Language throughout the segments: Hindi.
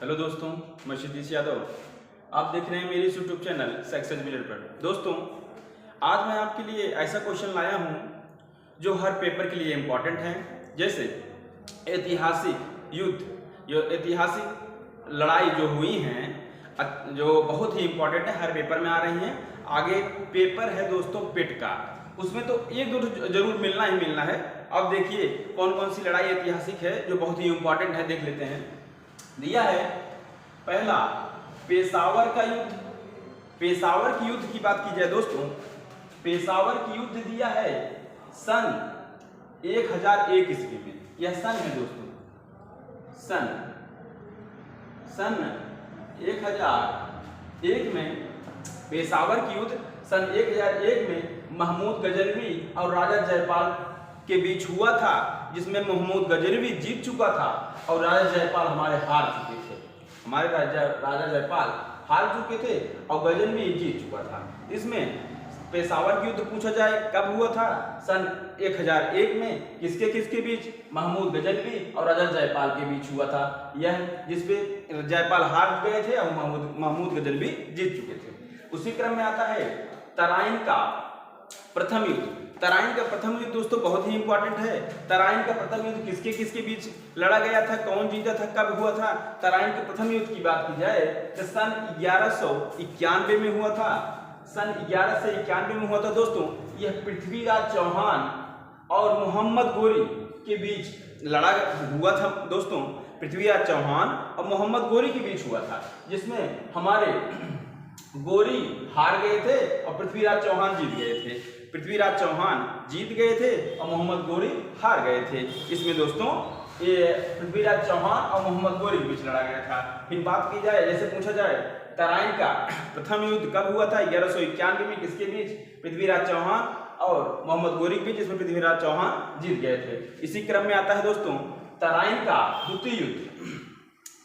हेलो दोस्तों, मैं क्षितिज यादव। आप देख रहे हैं मेरे यूट्यूब चैनल सक्सेस मिलर पर। दोस्तों, आज मैं आपके लिए ऐसा क्वेश्चन लाया हूं जो हर पेपर के लिए इम्पोर्टेंट है। जैसे ऐतिहासिक युद्ध, जो ऐतिहासिक लड़ाई जो हुई हैं, जो बहुत ही इम्पोर्टेंट है, हर पेपर में आ रही हैं। आगे पेपर है दोस्तों पेट का, उसमें तो एक दो जरूर मिलना ही मिलना है। अब देखिए कौन कौन सी लड़ाई ऐतिहासिक है जो बहुत ही इम्पोर्टेंट है, देख लेते हैं। दिया है पहला पेशावर का युद्ध। पेशावर की युद्ध की बात की जाए दोस्तों, पेशावर की युद्ध दिया है सन 1001 ईस्वी में। यह सन है दोस्तों, सन 1001 में पेशावर की युद्ध सन 1001 में महमूद गजनवी और राजा जयपाल के बीच हुआ था, जिसमें महमूद गजनवी जीत चुका था और राजा जयपाल हमारे हार चुके थे। हमारे राजा जयपाल हार चुके थे और गजनवी जीत चुका था। इसमें पेशावर की युद्ध पूछा जाए कब हुआ था? सन 1001 में। किसके किसके बीच? महमूद गजनवी और राजा जयपाल के बीच हुआ था। यह जिसपे जयपाल हार गए थे और महमूद गजनवी जीत चुके थे। उसी क्रम में आता है तराइन का प्रथम युद्ध। तराइन का प्रथम युद्ध दोस्तों बहुत ही इंपॉर्टेंट है। तराइन का प्रथम युद्ध किसके किसके बीच लड़ा गया था, कौन जीता था, कब हुआ था? तराइन के प्रथम युद्ध की बात की जाए तो सन 1191 में हुआ था। सन 1191 में हुआ था दोस्तों। यह पृथ्वीराज चौहान और मोहम्मद गोरी के बीच लड़ा हुआ था दोस्तों। पृथ्वीराज चौहान और मोहम्मद गोरी के बीच हुआ था, जिसमें हमारे गोरी हार गए थे और पृथ्वीराज चौहान जीत गए थे। पृथ्वीराज चौहान जीत गए थे और मोहम्मद गोरी हार गए थे। इसमें दोस्तों ये पृथ्वीराज चौहान और मोहम्मद गोरी के बीच लड़ा गया था। फिर बात की जाए, जैसे पूछा जाए तराइन का प्रथम युद्ध कब हुआ था? 1191 में। किसके बीच? पृथ्वीराज चौहान और मोहम्मद गोरी के बीच, जिसमें पृथ्वीराज चौहान जीत गए थे। इसी क्रम में आता है दोस्तों तराइन का द्वितीय युद्ध।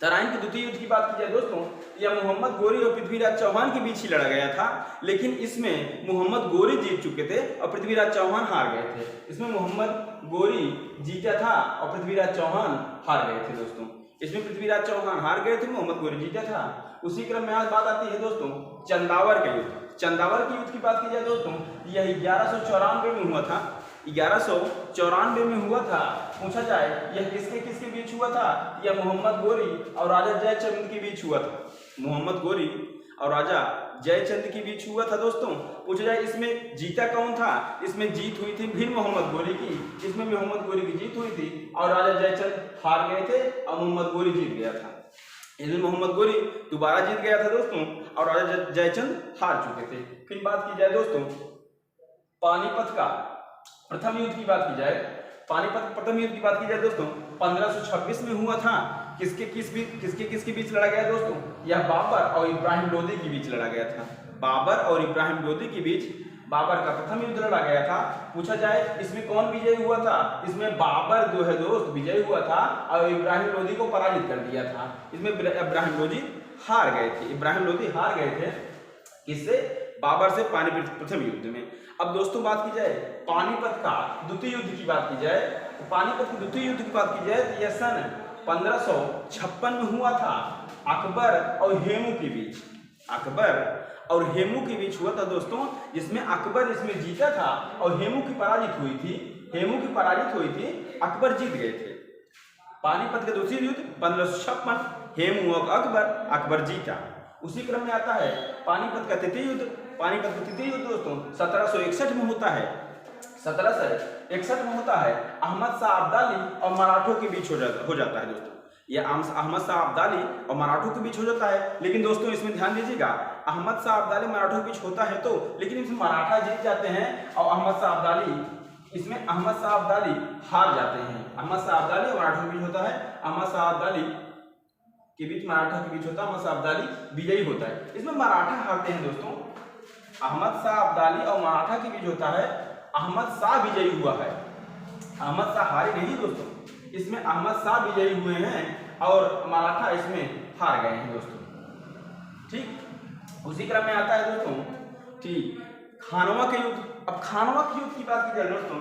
तराइन के द्वितीय युद्ध की बात की जाए दोस्तों, यह मोहम्मद गोरी और पृथ्वीराज चौहान के बीच ही लड़ा गया था, लेकिन इसमें मोहम्मद गोरी जीत चुके थे और पृथ्वीराज चौहान हार गए थे। इसमें मोहम्मद गोरी जीता था और पृथ्वीराज चौहान हार गए थे दोस्तों। इसमें पृथ्वीराज चौहान हार गए थे, मोहम्मद गोरी जीता था। उसी क्रम में आज बात आती है दोस्तों चंदावर के युद्ध। चंदावर के युद्ध की बात की जाए दोस्तों, यह 1194 में हुआ था। 1194 में हुआ था। पूछा जाए यह किसके किसके बीच हुआ था? यह मोहम्मद गोरी और राजा जयचंद के बीच हुआ था। मोहम्मद गोरी और राजा जयचंद के बीच हुआ था दोस्तों। पूछा जाए इसमें जीता कौन था? इसमें जीत हुई थी फिर मोहम्मद गोरी की। इसमें मोहम्मद गोरी की जीत हुई थी और राजा जयचंद हार गए थे और मोहम्मद गोरी जीत गया था। इसमें मोहम्मद गोरी दोबारा जीत गया था दोस्तों और राजा जयचंद हार चुके थे। फिर बात की जाए दोस्तों पानीपत का प्रथम युद्ध की बात की जाए, पानीपत प्रथम युद्ध की बात की जाए दोस्तों 1526 में हुआ था। किसके किसके बीच लड़ा गया दोस्तों? यह बाबर और इब्राहिम लोदी के बीच लड़ा गया था। बाबर और इब्राहिम लोदी के बीच बाबर का प्रथम युद्ध लड़ा गया था। पूछा जाए इसमें कौन विजयी हुआ था? इसमें बाबर जो है दोस्त विजयी हुआ था और इब्राहिम लोदी को पराजित कर दिया था। इसमें इब्राहिम लोदी हार गए थे। इब्राहिम लोदी हार गए थे किससे? बाबर से पानीपत प्रथम युद्ध में। अब दोस्तों बात की जाए पानीपत का द्वितीय युद्ध की बात की जाए, तो पानीपत के द्वितीय युद्ध की बात की जाए तो यह सन 1556 में हुआ था। अकबर और हेमू के बीच, अकबर और हेमू के बीच हुआ था दोस्तों, जिसमें अकबर इसमें जीता था और हेमू की पराजित हुई थी। हेमू की पराजित हुई थी, अकबर जीत गए थे। पानीपत के द्वितीय युद्ध 1556, हेमू और अकबर जीता। उसी क्रम में आता है पानीपत का तृतीय युद्ध। पानीपत का तृतीय युद्ध दोस्तों 1761 में होता है। 1761 में होता है। अहमद शाह अब्दाली और मराठों के बीच हो जाता है दोस्तों। यह अहमद शाह अब्दाली और मराठों के बीच हो जाता है। लेकिन दोस्तों इसमें ध्यान दीजिएगा, अहमद शाह अब्दाली मराठों के बीच होता है तो, लेकिन इसमें मराठा जीत जाते हैं और अहमद शाह अब्दाली हार जाते हैं। अहमद शाह अब्दाली और मराठों के बीच होता है। अहमद शाह अब्दाली के बीच मराठा के बीच होता है। अहमद शाह अब्दाली विजयी होता है। इसमें मराठा हारते हैं दोस्तों। अहमद शाह अब्दाली और मराठा के बीच होता है। अहमद शाह विजयी हुआ है। अहमद शाह हारे नहीं दोस्तों, इसमें अहमद शाह विजयी हुए हैं और मराठा इसमें हार गए हैं दोस्तों। ठीक, उसी क्रम में आता है दोस्तों ठीक खानवा के युद्ध। अब खानवा के युद्ध की बात की जाए दोस्तों,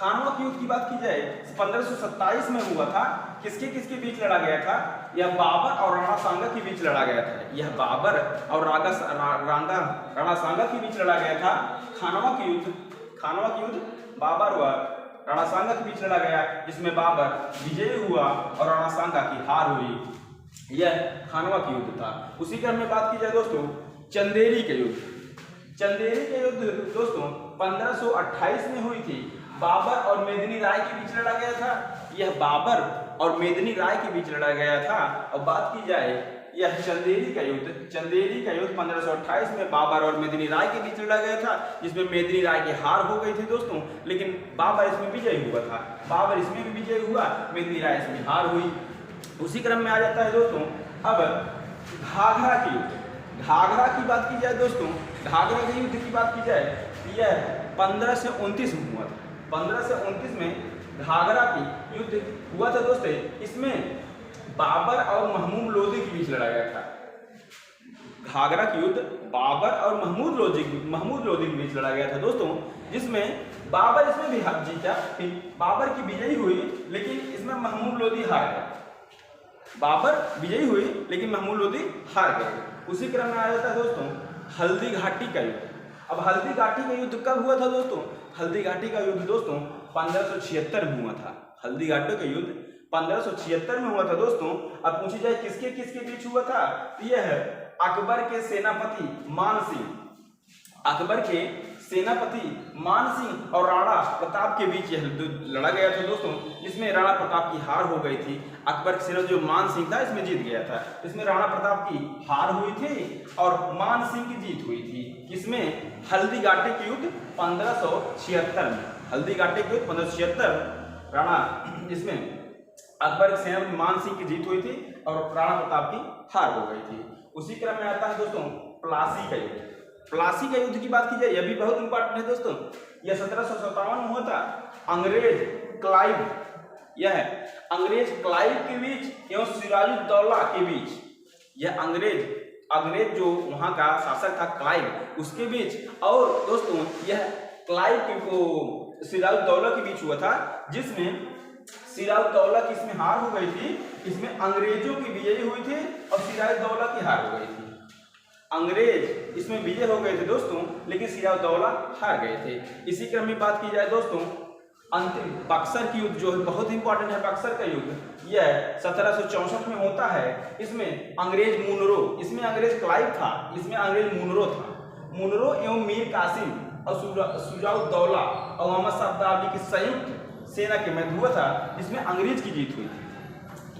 खानवा के युद्ध की बात की जाए 1527 में हुआ था। किसके किसके बीच लड़ा गया था? यह बाबर और राणा सांगा के बीच लड़ा गया था। यह बाबर और राणा सांगा के बीच लड़ा गया था। खानवा के युद्ध बाबर व राणा सांगा के बीच लड़ा गया, जिसमें बाबर विजयी हुआ और राणा सांगा की हार हुई। यह खानवा का युद्ध था। उसी क्रम में बात की जाए दोस्तों चंदेरी के युद्ध। चंदेरी के युद्ध दोस्तों 1528 में हुई थी। बाबर और मेदिनी राय के बीच लड़ा गया था। यह बाबर और मेदिनी राय के बीच लड़ा गया था। और बात की जाए यह चंदेरी का युद्ध 1528 में बाबर और मेदिनी राय के बीच लड़ा गया था, जिसमें मेदिनी राय की हार हो गई थी दोस्तों, लेकिन बाबर इसमें विजयी हुआ था। बाबर इसमें भी विजयी हुआ, मेदिनी राय इसमें हार हुई। उसी क्रम में आ जाता है दोस्तों अब घाघरा के युद्ध। घाघरा की बात की जाए दोस्तों, घाघरा के युद्ध की बात की जाए, यह 15 से 29 में हुआ था। 15 से 29 में घाघरा की युद्ध हुआ था दोस्तों। इसमें बाबर और महमूद लोदी के बीच लड़ा गया था। घाघरा की युद्ध बाबर और महमूद लोदी के बीच लड़ा गया था दोस्तों, जिसमें बाबर इसमें भी जीता, बाबर की विजयी हुई, लेकिन इसमें महमूद लोदी हार गया। बाबर विजयी हुई लेकिन महमूद लोदी हार गए। उसी क्रम में आ जाता है दोस्तों हल्दी घाटी का युद्ध। अब हल्दी घाटी का युद्ध कब हुआ था दोस्तों? हल्दी घाटी का युद्ध दोस्तों 1576 में हुआ था। हल्दी घाटी का युद्ध 1576 में हुआ था दोस्तों। अब पूछी जाए किसके किसके बीच हुआ था? यह है अकबर के सेनापति मान सिंह और राणा प्रताप के बीच यह लड़ा गया था दोस्तों, जिसमें राणा प्रताप की हार हो गई थी। अकबर के सेनापति जो मान सिंह था इसमें जीत गया था। इसमें राणा प्रताप की हार हुई थी और मान सिंह की जीत हुई थी। किसमें? हल्दी घाटी के युद्ध 1576 में। हल्दी घाटी के युद्ध 1576 राणा, जिसमें अकबर के सेनापति मान सिंह की जीत हुई थी और राणा प्रताप की हार हो गई थी। उसी क्रम में आता है दोस्तों प्लासी का युद्ध। प्लासी का युद्ध की बात की जाए, यह भी बहुत इंपॉर्टेंट है दोस्तों। यह 1757 में हुआ था। अंग्रेज क्लाइव के बीच एवं सिराजुद्दौला के बीच, यह अंग्रेज जो वहां का शासक था क्लाइव, उसके बीच, और दोस्तों यह क्लाइव को सिराजुद्दौला के बीच हुआ था, जिसमें सिराजुद्दौला की इसमें हार हो गई थी। इसमें अंग्रेजों की विजयी हुई थी और सिराजुद्दौला की हार हो गई थी। अंग्रेज इसमें विजय हो गए थे दोस्तों, लेकिन सिराजुद्दौला हार गए थे। इसी क्रम में बात की जाए दोस्तों अंतिम बक्सर की युद्ध, जो है बहुत इंपॉर्टेंट है। बक्सर का युद्ध यह 1764 में होता है। इसमें अंग्रेज क्लाइव था, इसमें अंग्रेज मुनरो एवं मीर कासिम और सिराजुद्दौला और मोहम्मद शाह अब्दाली की संयुक्त सेना के मध्य हुआ था, जिसमें अंग्रेज की जीत हुई थी।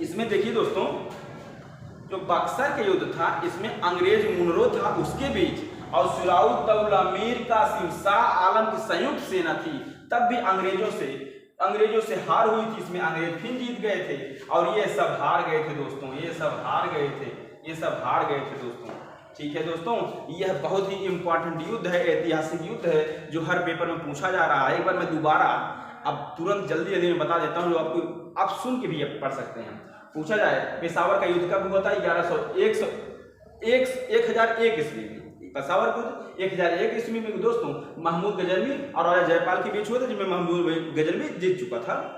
इसमें देखिए दोस्तों जो बक्सर के युद्ध था, इसमें अंग्रेज मुनरो था उसके बीच और सिराजुद्दौला मीर कासिम शाह आलम की संयुक्त सेना थी। तब भी अंग्रेजों से हार हुई थी। इसमें अंग्रेज फिर जीत गए थे और ये सब हार गए थे दोस्तों। ठीक है दोस्तों, यह बहुत ही इंपॉर्टेंट युद्ध है, ऐतिहासिक युद्ध है, जो हर पेपर में पूछा जा रहा है। एक बार मैं दोबारा अब तुरंत जल्दी में बता देता हूँ, जो आपको आप सुन के भी पढ़ सकते हैं। पूछा जाए पेशावर का युद्ध कब हुआ था? 1001 ईस्वी में। पेशावर का युद्ध 1001 ईस्वी में दोस्तों महमूद गजनवी और राजा जयपाल के बीच हुआ था, जिसमें महमूद गजनवी जीत चुका था।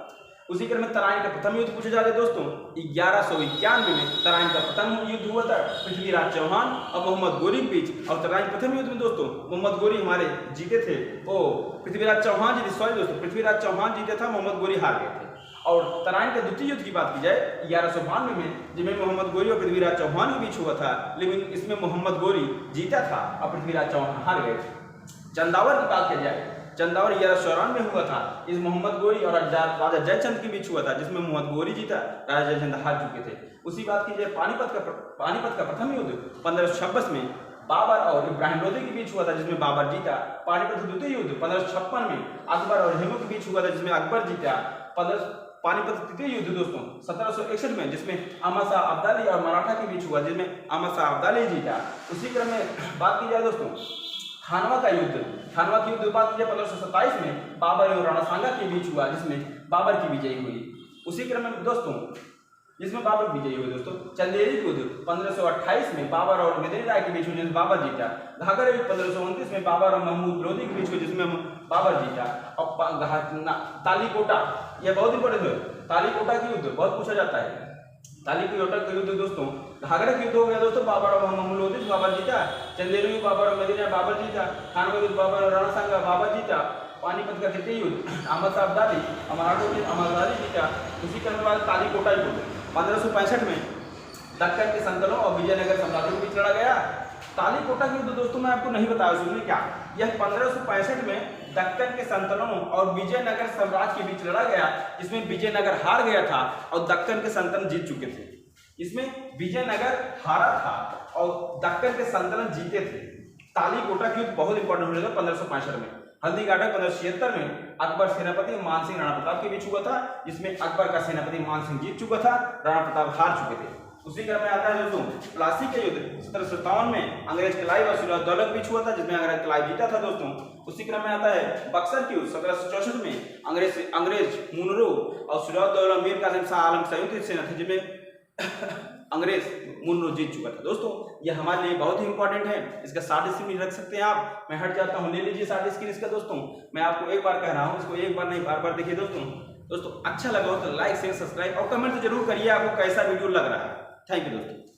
उसी क्रम में तराइन का प्रथम युद्ध पूछा जाता है दोस्तों 1191 में तराइन का प्रथम युद्ध हुआ था पृथ्वीराज चौहान और मोहम्मद गोरी के बीच। और तराइन प्रथम युद्ध में दोस्तों मोहम्मद गोरी हमारे जीते थे, पृथ्वीराज चौहान पृथ्वीराज चौहान जीते था, मोहम्मद गोरी हार गए थे। और तराइन के द्वितीय युद्ध की बात की जाए 1192 में, जिसमें मोहम्मद गोरी और पृथ्वीराज चौहान के बीच हुआ था, लेकिन इसमें मोहम्मद गोरी जीता था और पृथ्वीराज चौहान हार गए थे। चंदावर की बात की जाए, चंदावर 1194 में हुआ था। इस मोहम्मद गोरी और राजा जयचंद के बीच हुआ था, जिसमें मोहम्मद गोरी जीता, राजा जयचंद हार चुके थे। उसी बात की जाए पानीपत का प्रथम युद्ध 1526 में बाबर और इब्राहिम लोदी के बीच हुआ था, जिसमें बाबर जीता। पानीपत का द्वितीय युद्ध 1556 में अकबर और हेमू के बीच हुआ था, जिसमें अकबर जीता। पानीपत तृतीय युद्ध दोस्तों 1761 में, जिसमें अहमद शाह अब्दाली और मराठा के बीच हुआ, जिसमें अहमद शाह अब्दाली जीता। उसी क्रम में बात की जाए दोस्तों खानवा की युद्ध बात की जाए 1527 में बाबर और राणा सांगा के बीच हुआ, जिसमें बाबर की विजयी हुई। उसी क्रम में दोस्तों जिसमें बाबर विजयी हुए दोस्तों चंदेरी युद्ध 1528 में बाबर और मेदिनी राय के बीच हुई, जिसमें बाबर जीता। घाघरा युद्ध 1529 में बाबर और महमूद लोदी के बीच हुई, जिसमें बाबर जीता। और तालीकोटा, यह बहुत इंपॉर्टेंट है, तालीकोटा की युद्ध बहुत पूछा जाता है। तालीकोटा का युद्ध दोस्तों, घाघरा की युद्ध हो गया दोस्तों, बाबर और महमूद लोधी बाबर जीता, चंदेरी बाबर और मदीना बाबर जीता, खान युद्ध बाबर और राणा सांगा बाबर जीता, पानीपत का द्वितीय युद्ध अहमद शाह अब्दाली अहमद जीता। उसी क्रम के बाद तालीकोटा युद्ध 1565 में दक्कन के संतनों और विजयनगर साम्राज्यों के बीच लड़ा गया। तालीकोटा की युद्ध दोस्तों मैं आपको नहीं बताया, सुनिए क्या, यह 1565 में दक्कन के संतनों और विजयनगर साम्राज्य के बीच लड़ा गया, जिसमें विजयनगर हार गया था और दक्कन के संतन जीत चुके थे। इसमें विजयनगर हारा था और दक्कन के संतन जीते थे। तालीकोटा की युद्ध बहुत इंपॉर्टेंट हो गया 1565 में। हल्दी घाटा 1576 में अकबर सेनापति मान सिंह राणा प्रताप के बीच हुआ था, जिसमें अकबर का सेनापति मान सिंह जीत चुका था, राणा प्रताप हार चुके थे। उसी क्रम में आता है दोस्तों प्लासी का युद्ध 1757 में अंग्रेज क्लाइव और सिराजदौलत के बीच हुआ था, जिसमें अंग्रेज क्लाइव जीता था दोस्तों। उसी क्रम में आता है बक्सर की युद्ध 1764 में अंग्रेज मुनरो और सिराजदौलत मीर कासिम शाह आलम संयुक्त सेना थी, जिसमें अंग्रेज मुनरो जीत चुका था। दोस्तों यह हमारे लिए बहुत ही इंपॉर्टेंट है, इसका शॉर्ट स्क्रीन रख सकते हैं आप, मैं हट जाता हूँ, ले लीजिए शॉर्ट स्क्रीन इसका। दोस्तों मैं आपको एक बार कह रहा हूँ, इसको एक बार नहीं बार बार देखिए दोस्तों अच्छा लगा हो तो लाइक शेयर सब्सक्राइब और कमेंट जरूर करिए आपको कैसा वीडियो लग रहा है। थैंक यू दोस्तों।